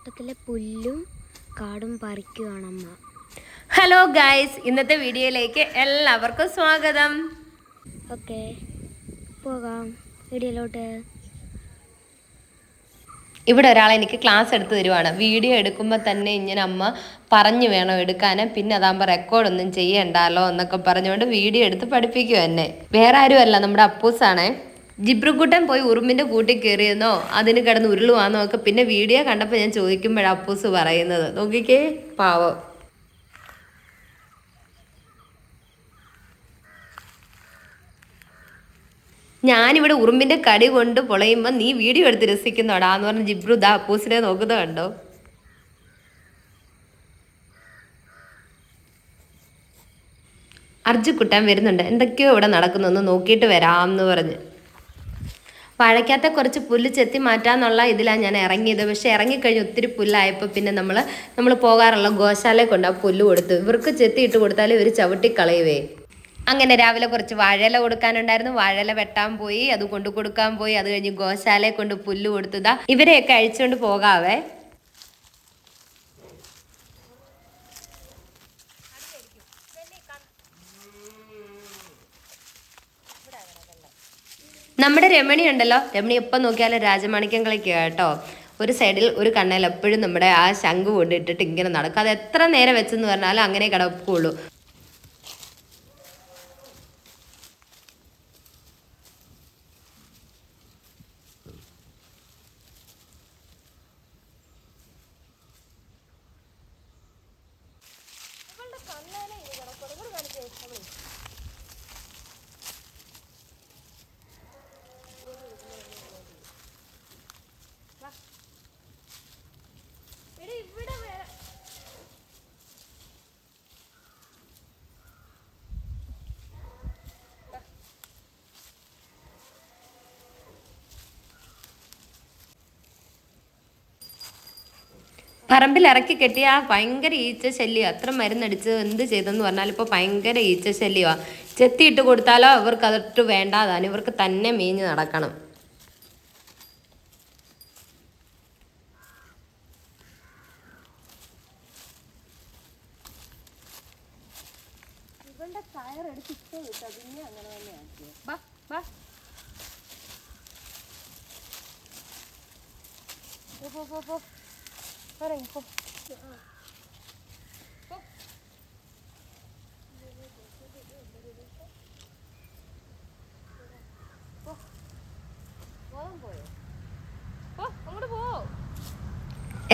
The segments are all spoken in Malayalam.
തോട്ടത്തിലെ പുല്ലും കാടും പറിക്കുകയാണ് അമ്മ. ഹലോ ഗൈസ്, ഇന്നത്തെ വീഡിയോയിലേക്ക് എല്ലാവർക്കും സ്വാഗതം. ഓക്കെ, പോകാം വീഡിയോയിലോട്ട്. ഇവിടെ ഒരാൾ എനിക്ക് ക്ലാസ് എടുത്ത് തരുവാണ്. വീഡിയോ എടുക്കുമ്പോൾ തന്നെ ഇങ്ങനെ അമ്മ പറഞ്ഞു വേണം എടുക്കാൻ, പിന്നെ അതാകുമ്പോൾ റെക്കോർഡൊന്നും ചെയ്യണ്ടല്ലോ എന്നൊക്കെ പറഞ്ഞുകൊണ്ട് വീഡിയോ എടുത്ത് പഠിപ്പിക്കും എന്നെ. വേറെ ആരുമല്ല, നമ്മുടെ അപ്പൂസാണേ. ജിബ്രുക്കുട്ടൻ പോയി ഉറുമ്പിന്റെ കൂട്ടിൽ കയറിയെന്നോ അതിന് കിടന്ന് ഉരുളുവാന്നോ ഒക്കെ പിന്നെ വീഡിയോ കണ്ടപ്പോൾ ഞാൻ ചോദിക്കുമ്പോഴാണ് അപ്പൂസ് പറയുന്നത്. നോക്കിക്കേ, പാവം. ഞാനിവിടെ ഉറുമ്പിന്റെ കടി കൊണ്ട് പൊളയുമ്പോൾ നീ വീഡിയോ എടുത്ത് രസിക്കുന്നോടാന്ന് പറഞ്ഞ് ജിബ്രു ദാ അപ്പൂസിനെ നോക്കുന്നത് കണ്ടോ. അർജുക്കുട്ടൻ വരുന്നുണ്ട്, എന്തൊക്കെയോ ഇവിടെ നടക്കുന്നൊന്ന് നോക്കിയിട്ട് വരാമെന്ന് പറഞ്ഞ്. വാഴയ്ക്കകത്തെ കുറച്ച് പുല്ല് ചെത്തി മാറ്റാന്നുള്ള ഇതിലാണ് ഞാൻ ഇറങ്ങിയത്. പക്ഷെ ഇറങ്ങിക്കഴിഞ്ഞ് ഒത്തിരി പുല്ലായപ്പോൾ പിന്നെ നമ്മൾ പോകാറുള്ള ഗോശാലയെ കൊണ്ട് ആ പുല്ല് കൊടുത്തു. ഇവർക്ക് ചെത്തി ഇട്ട് കൊടുത്താൽ ഇവർ ചവിട്ടിക്കളയുവേ. അങ്ങനെ രാവിലെ കുറച്ച് വാഴയില കൊടുക്കാനുണ്ടായിരുന്നു. വാഴയില വെട്ടാൻ പോയി, അത് കൊണ്ട് കൊടുക്കാൻ പോയി. അത് കഴിഞ്ഞ് ഗോശാലയെ കൊണ്ട് പുല്ല് കൊടുത്തതാ. ഇവരെയൊക്കെ അഴിച്ചുകൊണ്ട് പോകാവേ. നമ്മുടെ രമണി ഉണ്ടല്ലോ, രമണി എപ്പം നോക്കിയാലും രാജമാണിക്യം കളിക്കുക കേട്ടോ. ഒരു സൈഡിൽ ഒരു കണ്ണയിൽ എപ്പോഴും നമ്മുടെ ആ ശംഖ് കൊണ്ടിട്ടിട്ട് ഇങ്ങനെ നടക്കും. അത് എത്ര നേരം വെച്ചെന്ന് പറഞ്ഞാലും അങ്ങനെ കിടക്കുള്ളൂ. പറമ്പിൽ ഇറക്കി കെട്ടിയ ഭയങ്കര ഈച്ച ശല്യം. അത്ര മരുന്നടിച്ച് എന്ത് ചെയ്തെന്ന് പറഞ്ഞാൽ ഇപ്പോൾ ഭയങ്കര ഈച്ച ശല്യമാണ്. ചെത്തിയിട്ട് കൊടുത്താലോ ഇവർക്ക് അതിട്ട് വേണ്ടാതാണ്. ഇവർക്ക് തന്നെ മീഞ്ഞ് നടക്കണം.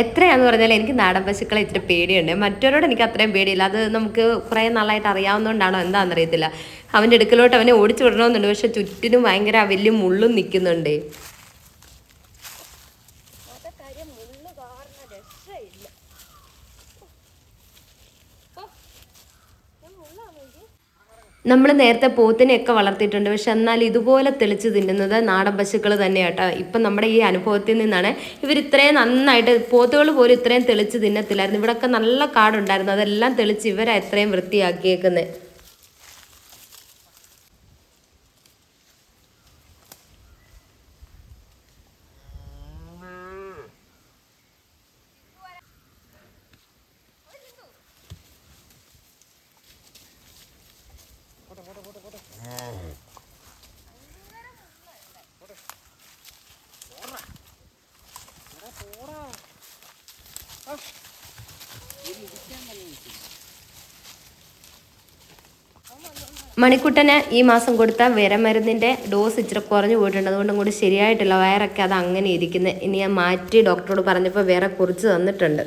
എത്രയാന്ന് പറഞ്ഞാൽ എനിക്ക് നാടൻ പശുക്കളെ ഇച്ചിരി പേടിയുണ്ട്. മറ്റവരോട് എനിക്ക് അത്രയും പേടിയില്ല. അത് നമുക്ക് കുറേ നാളായിട്ട് അറിയാവുന്നതുകൊണ്ടാണോ എന്താണെന്ന് അറിയത്തില്ല. അവൻ്റെ അടുക്കലോട്ട് അവനെ ഓടിച്ചു വിടണമെന്നുണ്ട്. പക്ഷെ ചുറ്റിനും ഭയങ്കര വലിയ മുള്ളും നിൽക്കുന്നുണ്ട്. നമ്മൾ നേരത്തെ പോത്തിനെയൊക്കെ വളർത്തിയിട്ടുണ്ട്. പക്ഷെ എന്നാൽ ഇതുപോലെ തെളിച്ച് തിന്നുന്നത് നാടൻ പശുക്കൾ തന്നെയാട്ടോ. ഇപ്പം നമ്മുടെ ഈ അനുഭവത്തിൽ നിന്നാണ് ഇവർ ഇത്രയും നന്നായിട്ട്, പോത്തുകൾ പോലും ഇത്രയും തെളിച്ച് തിന്നത്തില്ലായിരുന്നു. ഇവിടെയൊക്കെ നല്ല കാടുണ്ടായിരുന്നു, അതെല്ലാം തെളിച്ച് ഇവരാ ഇത്രയും വൃത്തിയാക്കിയേക്കുന്നത്. മണിക്കുട്ടന് ഈ മാസം കൊടുത്ത വിരമരുന്നിൻ്റെ ഡോസ് ഇച്ചിരി കുറഞ്ഞു പോയിട്ടുണ്ട്. അതുകൊണ്ടും കൂടി ശരിയായിട്ടില്ല. വയറൊക്കെ അത് അങ്ങനെ ഇരിക്കുന്നത്. ഇനി ഞാൻ മാറ്റി ഡോക്ടറോട് പറഞ്ഞപ്പോൾ വേറെ കുറിച്ച് തന്നിട്ടുണ്ട്.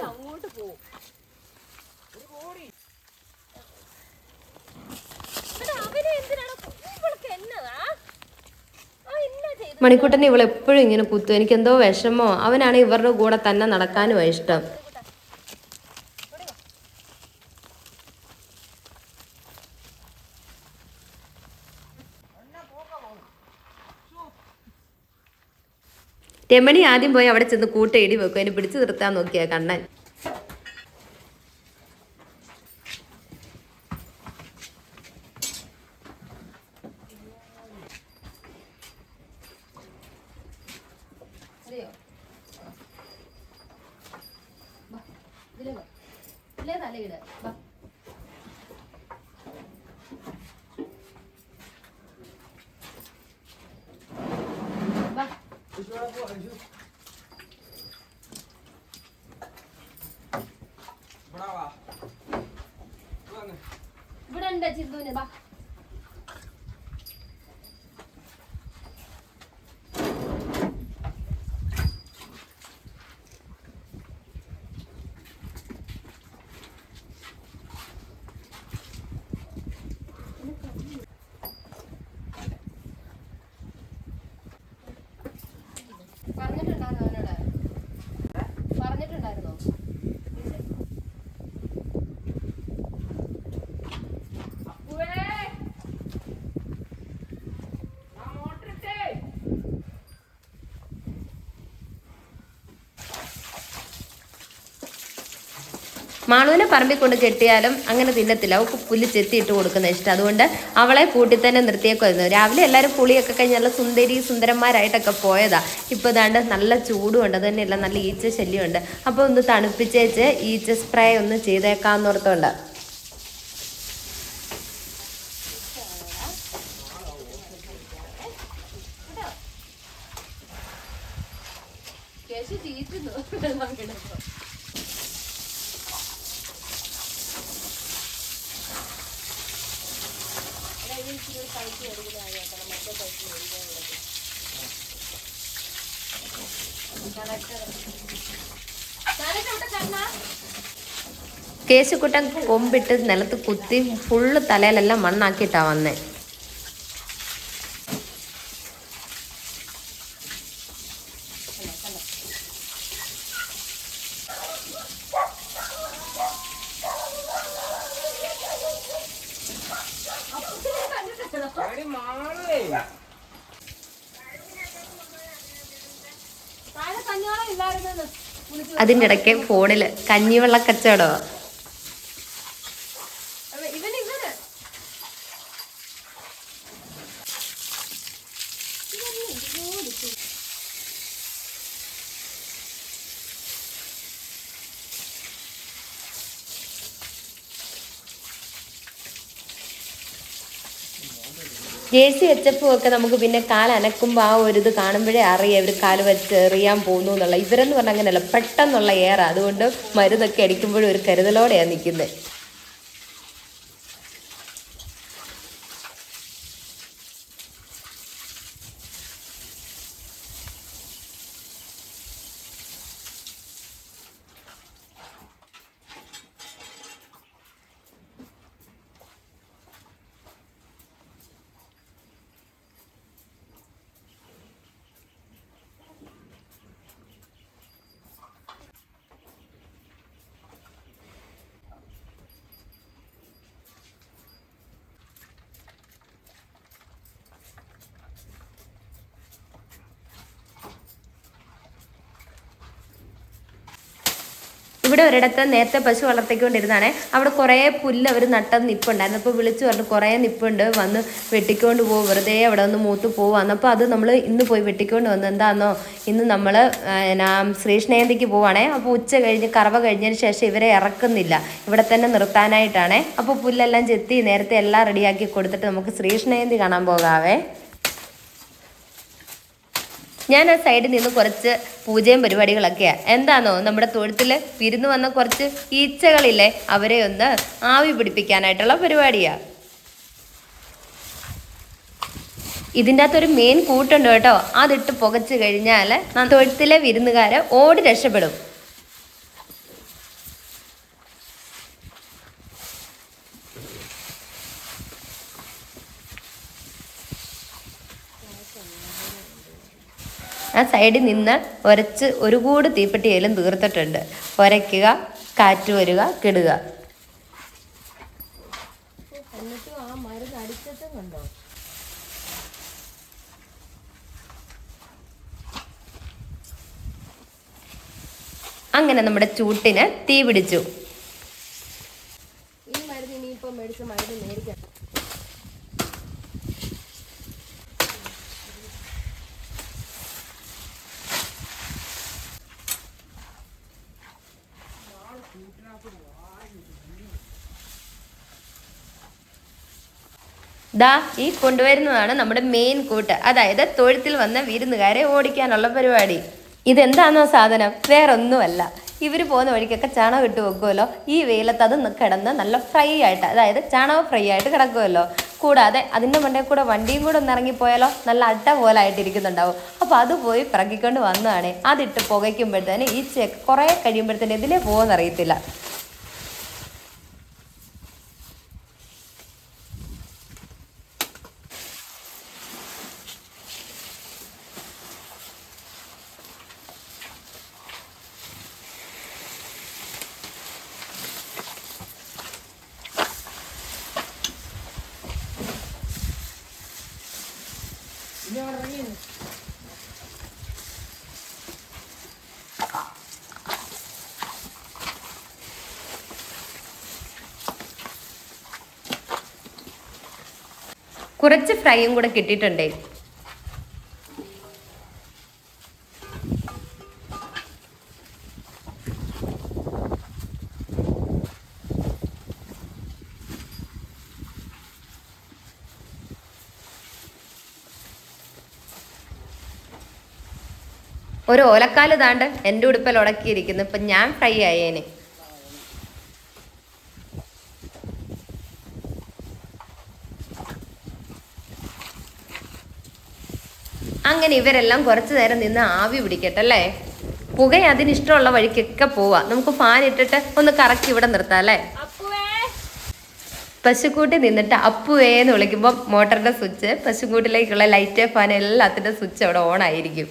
അങ്ങോട്ട് പോകും. മണിക്കുട്ടനെ ഇവളെപ്പോഴും ഇങ്ങനെ കുത്തും. എനിക്കെന്തോ വിഷമോ. അവനാണ് ഇവരുടെ കൂടെ തന്നെ നടക്കാനും ഇഷ്ടം. രമണി ആദ്യം പോയി അവിടെ ചെന്ന് കൂട്ടയിടി വെക്കും. അതിന് പിടിച്ചു നിർത്താൻ നോക്കിയാ കണ്ണൻ. ഇവിടെ ഉണ്ട് ചിന്തൂന്. ബാ പറഞ്ഞിട്ടുണ്ടായിരുന്നോ? മാളുവിനെ പറമ്പിൽ കൊണ്ട് കെട്ടിയാലും അങ്ങനെ തിന്നത്തില്ല. അവൾക്ക് പുല്ല് ചെത്തിയിട്ട് കൊടുക്കുന്ന ഇഷ്ടം. അതുകൊണ്ട് അവളെ കൂട്ടി തന്നെ നിർത്തിയേക്കുമായിരുന്നു. രാവിലെ എല്ലാവരും പുളിയൊക്കെ കഴിഞ്ഞ് നല്ല സുന്ദരന്മാരായിട്ടൊക്കെ പോയതാ. ഇപ്പോൾ ഇതാണ്ട് നല്ല ചൂടുമുണ്ട്. അത് തന്നെയല്ല നല്ല ഈച്ച ശല്യമുണ്ട്. അപ്പോൾ ഒന്ന് തണുപ്പിച്ചേച്ച് ഈച്ച സ്പ്രേ ഒന്ന് ചെയ്തേക്കാന്നോർത്തോണ്ട്. കേശുക്കുട്ടൻ കൊമ്പിട്ട് നിലത്ത് കുത്തി ഫുള്ള് തലയിലെല്ലാം മണ്ണാക്കിയിട്ടാ വന്നേ. അതിൻ്റെ ഇടയ്ക്ക് ഫോണിൽ കഞ്ഞിവെള്ള കച്ചവടമോ. ജേഴ്സി വെച്ചപ്പോൾ ഒക്കെ നമുക്ക് പിന്നെ കാൽ അനക്കുമ്പോൾ ആ ഒരു ഇത് കാണുമ്പോഴേ അറിയാം ഇവർ കാല് വെച്ച് എറിയാൻ പോകുന്നു എന്നുള്ള. ഇവരെന്ന് പറഞ്ഞാൽ അങ്ങനെയല്ല, പെട്ടെന്നുള്ള എയർ. അതുകൊണ്ട് മരുന്നൊക്കെ അടിക്കുമ്പോഴും ഒരു കരുതലോടെയാണ് നിൽക്കുന്നത്. ഇവിടെ ഒരിടത്ത് നേരത്തെ പശു വളർത്തിക്കൊണ്ടിരുന്നാണേ. അവിടെ കുറേ പുല്ല് അവർ നട്ടത് നിപ്പുണ്ടായിരുന്നു. അപ്പോൾ വിളിച്ചു പറഞ്ഞു കുറേ നിപ്പുണ്ട്, വന്ന് വെട്ടിക്കൊണ്ട് പോകും, വെറുതെ അവിടെ നിന്ന് മൂത്ത് പോവാന്ന്. അപ്പോൾ അത് നമ്മൾ ഇന്ന് പോയി വെട്ടിക്കൊണ്ട് വന്നു. എന്താണെന്നോ, ഇന്ന് നമ്മൾ ശ്രീകൃഷ്ണജയന്തിക്ക് പോവാണേ. അപ്പോൾ ഉച്ച കഴിഞ്ഞ് കറവ കഴിഞ്ഞതിന് ശേഷം ഇവരെ ഇറക്കുന്നില്ല, ഇവിടെ തന്നെ നിർത്താനായിട്ടാണേ. അപ്പോൾ പുല്ലെല്ലാം ചെത്തി നേരത്തെ എല്ലാം റെഡിയാക്കി കൊടുത്തിട്ട് നമുക്ക് ശ്രീകൃഷ്ണജയന്തി കാണാൻ പോകാവേ. ഞാൻ ആ സൈഡിൽ നിന്ന് കുറച്ച് പൂജയും പരിപാടികളൊക്കെയാണ്. എന്താണോ, നമ്മുടെ തൊഴുത്തിൽ വിരുന്ന് വന്ന കുറച്ച് ഈച്ചകളില്ലേ, അവരെ ഒന്ന് ആവി പിടിപ്പിക്കാനായിട്ടുള്ള പരിപാടിയാണ്. ഇതിൻ്റെ അകത്തൊരു മെയിൻ കൂട്ടുണ്ട് കേട്ടോ. അതിട്ട് പുകച്ച് കഴിഞ്ഞാൽ തൊഴുത്തിലെ വിരുന്നുകാരെ ഓടി രക്ഷപ്പെടും. ആ സൈഡിൽ നിന്ന് ഉരച്ച് ഒരു കൂട് തീപ്പെട്ടിയിലും തീർത്തിട്ടുണ്ട്. ഉരയ്ക്കുക, കാറ്റ് വരിക, കിടുക. എന്നിട്ടും ആ മരുന്ന് അടിച്ചിട്ടും കണ്ടോ. അങ്ങനെ നമ്മുടെ ചൂട്ടിന് തീ പിടിച്ചു. ഈ മരുന്ന് ഇനിയിപ്പോൾ മേടിച്ച മരുന്ന് മേടിക്കണം. ദാ ഈ കൊണ്ടുവരുന്നതാണ് നമ്മുടെ മെയിൻ കൂട്ട്, അതായത് തൊഴുത്തിൽ വന്ന വിരുന്നുകാരെ ഓടിക്കാനുള്ള പരിപാടി. ഇതെന്താണോ സാധനം? വേറൊന്നുമല്ല, ഇവർ പോകുന്ന വഴിക്കൊക്കെ ചാണകം ഇട്ട് വെക്കുമല്ലോ. ഈ വെയിലത്ത് അത് കിടന്ന് നല്ല ഫ്രൈ ആയിട്ട്, അതായത് ചാണകം ഫ്രൈ ആയിട്ട് കിടക്കുമല്ലോ. കൂടാതെ അതിൻ്റെ മണ്ടേ കൂടെ വണ്ടിയും കൂടെ ഒന്ന് ഇറങ്ങിപ്പോയാലോ, നല്ല അട്ട പോലെ ആയിട്ടിരിക്കുന്നുണ്ടാവും. അപ്പോൾ അത് പോയി പിറകിക്കൊണ്ട് വന്നതാണ്. അതിട്ട് പുകയ്ക്കുമ്പോഴത്തേന് ഈ കുറേ കഴിയുമ്പോഴത്തേന് ഇതിലേ പോകുമെന്നറിയത്തില്ല. കുറച്ച് ഫ്രൈയും കൂടെ കിട്ടിയിട്ടുണ്ടേ. ഒരു ഓലക്കാല് താണ്ട് എൻ്റെ ഉടുപ്പിൽ ഉടക്കിയിരിക്കുന്നു. ഇപ്പം ഞാൻ ഫ്രൈ ആയേനെ. അങ്ങനെ ഇവരെല്ലാം കുറച്ചു നേരം നിന്ന് ആവി പിടിക്കട്ടല്ലേ. പുക അതിനിഷ്ടമുള്ള വഴിക്കൊക്കെ പോവാ. നമുക്ക് ഫാൻ ഇട്ടിട്ട് ഒന്ന് കറക്കി ഇവിടെ നിർത്താം അല്ലേ. പശുക്കൂട്ടി നിന്നിട്ട് അപ്പുവേന്ന് വിളിക്കുമ്പോൾ മോട്ടറിന്റെ സ്വിച്ച്, പശുക്കൂട്ടിലേക്കുള്ള ലൈറ്റ്, ഫാൻ എല്ലാത്തിൻ്റെ സ്വിച്ച് അവിടെ ഓൺ ആയിരിക്കും.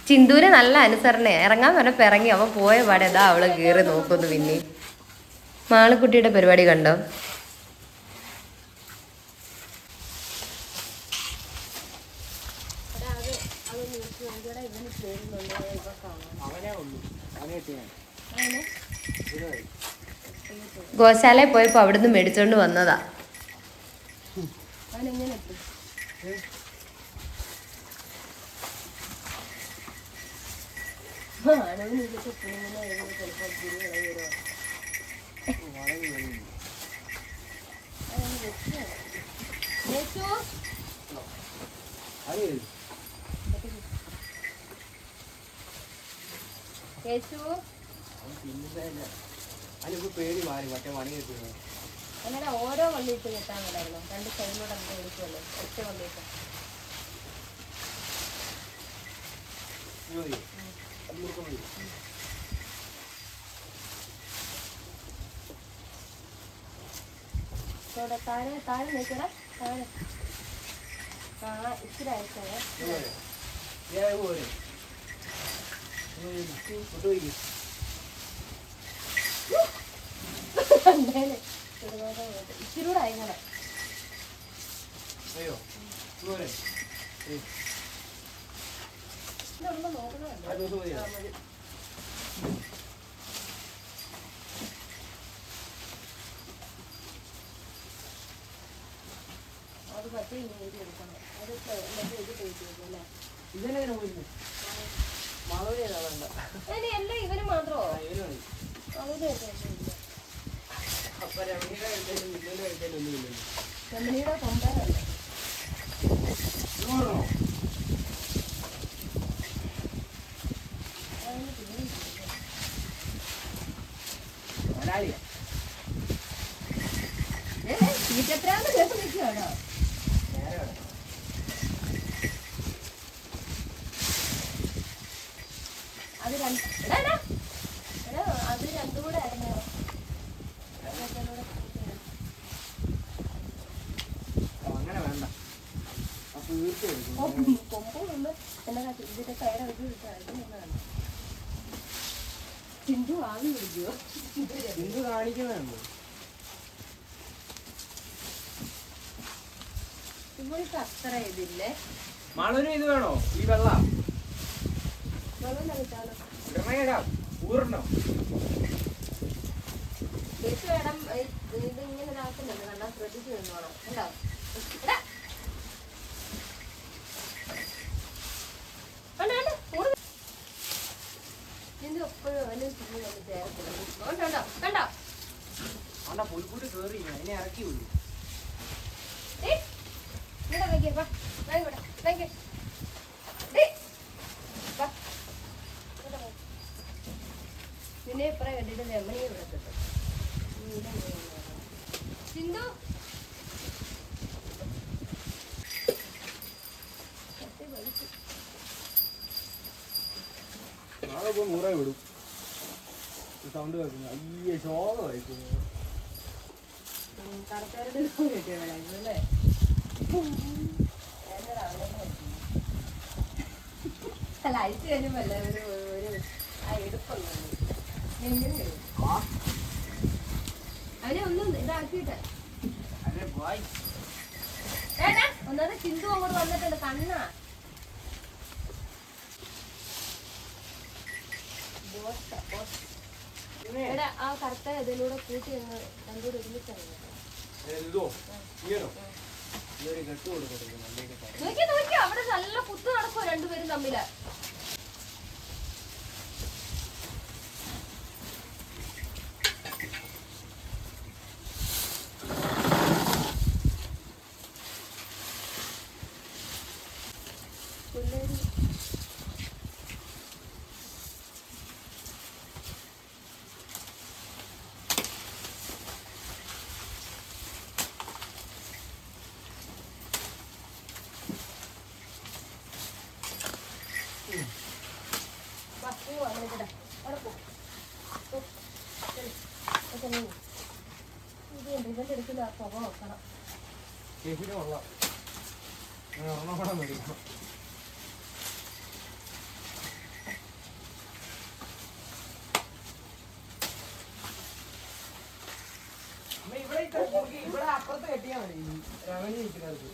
ചിന്തൂര് നല്ല അനുസരണ. ഇറങ്ങാൻ പറഞ്ഞപ്പോ ഇറങ്ങി. അവൻ പോയ പാടെ അതാ അവള് കീറി നോക്കുന്നു. പിന്നെ മാളിക്കുട്ടിയുടെ പരിപാടി കണ്ടോ? ഗോശാലയിൽ പോയപ്പോ അവിടുന്ന് മേടിച്ചോണ്ട് വന്നതാ. കേശു പേടി മാറി മറ്റേ മണി കിട്ടുന്നു. അങ്ങനെ ഓരോ വള്ളിയിട്ട് കെട്ടാൻ മേലായിരുന്നു. 2 സൈഡിലൂടെ നമുക്ക് എടുക്കുമല്ലോ, ഒറ്റ വള്ളിയിട്ട്. താഴെ താഴെ നോക്കടാ, താഴെ ഇച്ചിരി അയച്ചേ. ഇച്ചിരൂടെ അയങ്ങനെ. നോക്കണമല്ലോ. അത് പറ്റി എഴുതി എടുക്കണം. അത് ഇത് പോയിട്ടില്ലേ ഇതെങ്ങനെ പോയിരുന്നു? അല്ല ഇവന് മാത്രമോ? രമണിയുടെ കൊമ്പനല്ല. തീറ്റപ്രാന്ത് കേട്ട് നിൽക്കുകയാണോ? അത് അത് രണ്ടും കൂടെ ആയിരുന്നു. അങ്ങനെ വേണ്ട. കൊമ്പ് നിന്ന് എന്നാ ഇതിന്റെ കയറ സിന്ധു ആവി പിടിക്കുവോ? സിന്ധു കാണിക്കുന്നുണ്ട്. ഇവൾക്ക് അത്ര ഇതില്ലേ. മാളൂര് ഇത് വേണോ? ഈ വെള്ളം ഊരണോ? ചേച്ചി വേണം ഇത് ഇങ്ങനെ ഇതാക്കുന്നുണ്ട്. കണ്ടാ ശ്രദ്ധിച്ചു നിന്നോണം. ഉണ്ടോ? ഇതിന്റെ എപ്പോഴും അവന് ചേർത്തില്ല. കണ്ടോ? ആണ്ടാ പുൽക്കൂട്ട് കേറി അതിനെ ഇറക്കി വിടും. ഇവിടെ വയ്ക്കേ വാ. വയ്ക്കേ നിന്നെ ഇപ്പറ കണ്ടിട്ട് രമണിയെ വിടത്തിട്ട് സിന്ധു നാളെ ഇപ്പൊ 100 വിടും. സൗണ്ട് കേൾക്കുന്നു. അയ്യേ ശോകം വായിക്കുന്നു. കടക്കാരുടെ കിട്ടിയല്ലേ അല്ല അയച്ചു കഴിഞ്ഞപ്പല്ല ഒരു ആ എടുപ്പുള്ള അവനെ ഒന്നും ഇതാക്കിയിട്ട് ഒന്നാമത് സിന്ധു അങ്ങോട്ട് വന്നിട്ടുണ്ട്. കണ്ണാ ഇവിടെ ആ കറുത്ത ഇതിലൂടെ കൂട്ടി അങ്ങ് രണ്ടുകൂടെ ഒരുമിച്ചാണ്. നോക്കി അവിടെ നല്ല കുത്തു നടക്കുവോ രണ്ടുപേരും തമ്മില്. ഇവന്റെ എടുക്കില്ല പുക വെക്കണം. ഇവിടെ അപ്പുറത്ത് കെട്ടിയാ മതി. രമണി നിൽക്കുന്നത്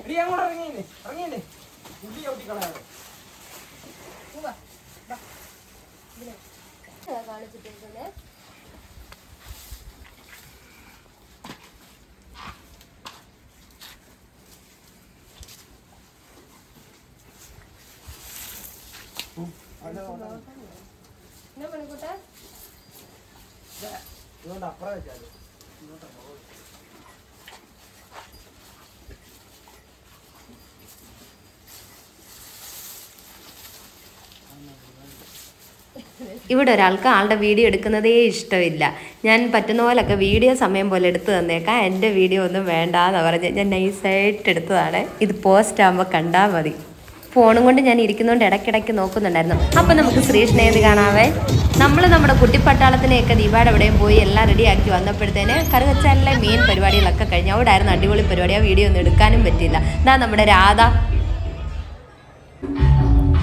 എടി അങ്ങോട്ട് ഇറങ്ങിയേ ഇറങ്ങിയേ കുട്ടി ചവിട്ടിക്കളയാതെ കാണിച്ചിട്ടുണ്ട്. എന്നാ പണിക്കൂട്ടെ ഇതുകൊണ്ട് അപ്പുറം വെച്ചാൽ ഇവിടെ ഒരാൾക്ക് ആളുടെ വീഡിയോ എടുക്കുന്നതേ ഇഷ്ടമില്ല. ഞാൻ പറ്റുന്ന പോലൊക്കെ വീഡിയോ സമയം പോലെ എടുത്തു തന്നേക്കാം, എൻ്റെ വീഡിയോ ഒന്നും വേണ്ടാന്ന് പറഞ്ഞ് ഞാൻ നൈസായിട്ട് എടുത്തതാണ്. ഇത് പോസ്റ്റ് ആകുമ്പോൾ കണ്ടാൽ മതി. ഫോണും കൊണ്ട് ഞാൻ ഇരിക്കുന്നതുകൊണ്ട് ഇടയ്ക്കിടയ്ക്ക് നോക്കുന്നുണ്ടായിരുന്നു. അപ്പം നമുക്ക് ശ്രീകൃഷ്ണേത് കാണാവേ. നമ്മൾ നമ്മുടെ കുട്ടിപ്പട്ടാളത്തിനെയൊക്കെ ദീപാട് എവിടെയും പോയി എല്ലാം റെഡിയാക്കി വന്നപ്പോഴത്തേന് കറുകച്ചാലിലെ മെയിൻ പരിപാടികളൊക്കെ കഴിഞ്ഞു. അവിടെ ആയിരുന്നു അടിപൊളി പരിപാടി. ആ വീഡിയോ ഒന്നും എടുക്കാനും പറ്റിയില്ല. ഇതാ നമ്മുടെ രാധ.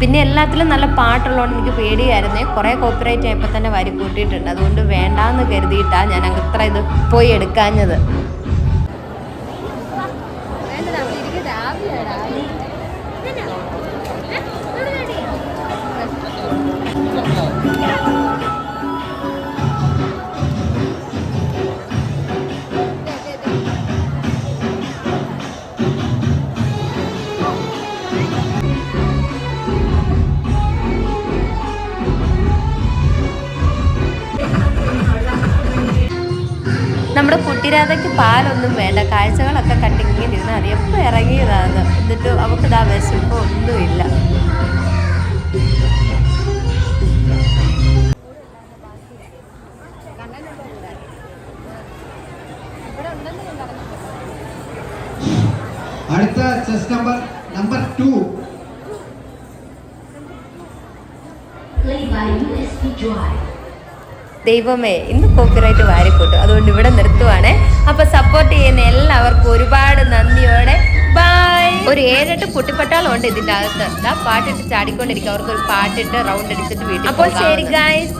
പിന്നെ എല്ലാത്തിലും നല്ല പാട്ടുള്ളതുകൊണ്ട് എനിക്ക് പേടിയായിരുന്നേ. കുറേ കോപ്പിറൈറ്റ് ആയപ്പോൾ തന്നെ വരി കൂട്ടിയിട്ടുണ്ട്. അതുകൊണ്ട് വേണ്ടാന്ന് കരുതിയിട്ടാണ് ഞാൻ അത്ര ഇത് പോയി എടുക്കാഞ്ഞത്. നമ്മുടെ കുട്ടിരാധയ്ക്ക് പാലൊന്നും വേണ്ട, കാഴ്ചകളൊക്കെ കണ്ടിങ്ങനെ ഇരുന്ന് അറിയാം എപ്പോൾ ഇറങ്ങിയതാണ്. എന്നിട്ട് അവൾക്ക് ഇതാ വിശപ്പോ ഒന്നുമില്ല. അടുത്ത ചെസ് നമ്പർ 2. ദൈവമേ, ഇന്ന് കോപ്പിറൈറ്റ് വാരിക്കൂട്ടും. അതുകൊണ്ട് ഇവിടെ നിർത്തുവാണേ. അപ്പൊ സപ്പോർട്ട് ചെയ്യുന്ന എല്ലാവർക്കും ഒരുപാട് നന്ദിയോടെ ബൈ. ഒരു 7-8 കുട്ടിപ്പട്ടാളം ഉണ്ട് ഇതിൻ്റെ അകത്ത്. പാട്ടിട്ട് ചാടിക്കൊണ്ടിരിക്കും. അവർക്കൊരു പാട്ടിട്ട് റൗണ്ട് അടിച്ചിട്ട് വീട്ടിൽ. അപ്പോൾ ശരി ഗൈസ്.